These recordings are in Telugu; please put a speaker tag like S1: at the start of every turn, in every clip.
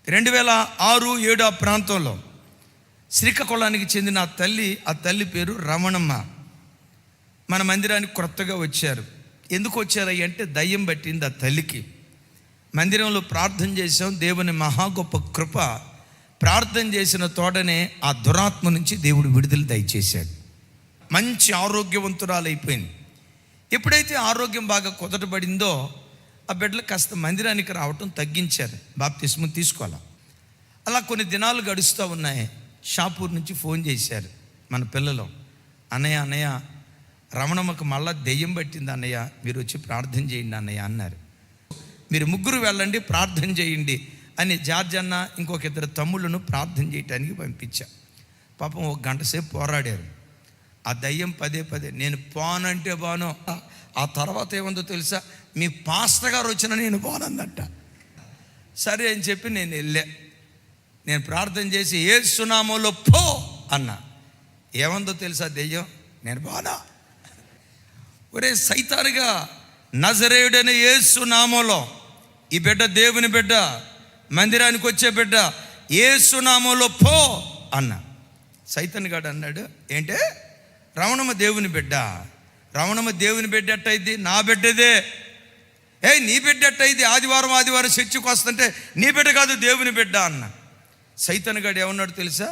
S1: 2006-7 ఆ ప్రాంతంలో శ్రీకాకుళానికి చెందిన ఆ తల్లి పేరు రమణమ్మ. మన మందిరానికి కొత్తగా వచ్చారు. ఎందుకు వచ్చారయ్య అంటే దయ్యం పట్టింది ఆ తల్లికి. మందిరంలో ప్రార్థన చేసాం. దేవుని మహా గొప్ప కృప, ప్రార్థన చేసిన తోడనే ఆ దురాత్మ నుంచి దేవుడు విడుదల దయచేశాడు. మంచి ఆరోగ్యవంతురాలు అయిపోయింది. ఎప్పుడైతే ఆరోగ్యం బాగా కుదటబడిందో ఆ బిడ్డలు కాస్త మందిరానికి రావటం తగ్గించారు. బాప్తిస్మం తీసుకోవాలి. అలా కొన్ని దినాలు గడుస్తూ ఉన్నాయి. షాపూర్ నుంచి ఫోన్ చేశారు మన పిల్లలు. అన్నయ్య రమణమ్మకు మళ్ళా దెయ్యం పట్టింది అన్నయ్య, మీరు వచ్చి ప్రార్థన చేయండి అన్నయ్య అన్నారు. మీరు ముగ్గురు వెళ్ళండి, ప్రార్థన చేయండి అని జార్జ్ అన్న ఇంకొక 2 తమ్ముళ్ళను ప్రార్థన చేయటానికి పంపించా. పాపం 1 గంట సేపు పోరాడారు. ఆ దయ్యం పదే నేను పోనంటే బాను. ఆ తర్వాత ఏముందో తెలుసా, మీ పాస్టర్ గారు వచ్చినా నేను పోనందట. సరే అని చెప్పి నేను వెళ్ళా. నేను ప్రార్థన చేసి యేసు నామములో పో అన్నా. ఏముందో తెలుసా దెయ్యం, నేను పోనా. ఒరే సైతానుగా, నజరేయుడైన యేసు నామములో ఈ బిడ్డ దేవుని బిడ్డ, మందిరానికి వచ్చే బిడ్డ, యేసు నామములో పో అన్నా. సైతాన్ గాడు అన్నాడు, ఏంటే రమణమ్మ దేవుని బిడ్డ, రమణమ్మ దేవుని బిడ్డ ఎట్టయిద్ది, నా బిడ్డదే. నీ బిడ్డ ఎట్టయిద్ది, ఆదివారం చర్చికి వస్తుంటే నీ బిడ్డ కాదు దేవుని బిడ్డ అన్న. సైతాన్ గాడు ఏమన్నాడు తెలుసా,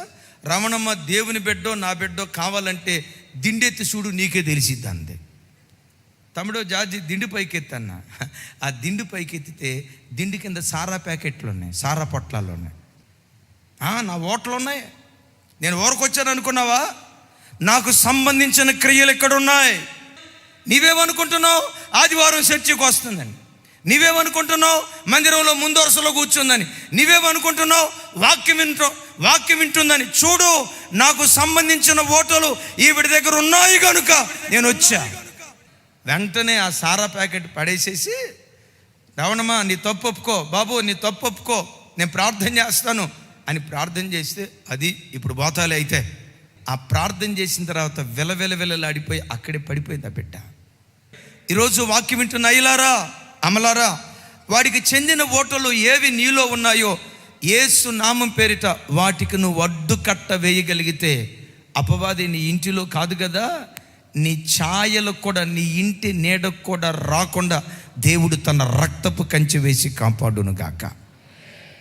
S1: రమణమ్మ దేవుని బిడ్డో నా బిడ్డో కావాలంటే దిండెత్తి చూడు, నీకే తెలిసిద్ది అంది. తమ్ముడో జార్జి దిండి పైకి ఎత్తన్నా. ఆ దిండి పైకి ఎత్తితే దిండి కింద సారా ప్యాకెట్లు ఉన్నాయి, సారా పొట్లాలు ఉన్నాయి. నా ఓట్లు ఉన్నాయి. నేను ఊరికొచ్చాను అనుకున్నావా? నాకు సంబంధించిన క్రియలు ఎక్కడున్నాయి? నీవేమనుకుంటున్నావు ఆదివారం చర్చికి వస్తుందని? నీవేమనుకుంటున్నావు మందిరంలో ముందు వరుసలో కూర్చుందని? నీవేమనుకుంటున్నావు వాక్యం వింటుందని? చూడు, నాకు సంబంధించిన ఓటలు ఈవిడి దగ్గర ఉన్నాయి కనుక నేను వచ్చా. వెంటనే ఆ సారా ప్యాకెట్ పడేసేసి, రమణమ్మ నీ తప్పు ఒప్పుకో, బాబు నీ తప్పు ఒప్పుకో, నేను ప్రార్థన చేస్తాను అని ప్రార్థన చేస్తే అది ఇప్పుడు బోతాలే. అయితే ఆ ప్రార్థన చేసిన తర్వాత విలవిలలాడిపోయి అక్కడే పడిపోయింది ఆ బిడ్డ. ఈరోజు వాక్యం వింటున్న అయ్యలారా, అమలారా, వాడికి చెందిన ఓటలు ఏవి నీలో ఉన్నాయో యేసు నామం పేరిట వాటికి నువ్వు అడ్డు కట్ట వేయగలిగితే అపవాది నీ ఇంటిలో కాదు కదా, నీ ఛాయలకు కూడా, నీ ఇంటి నీడకు కూడా రాకుండా దేవుడు తన రక్తపు కంచె వేసి కాపాడును గాక.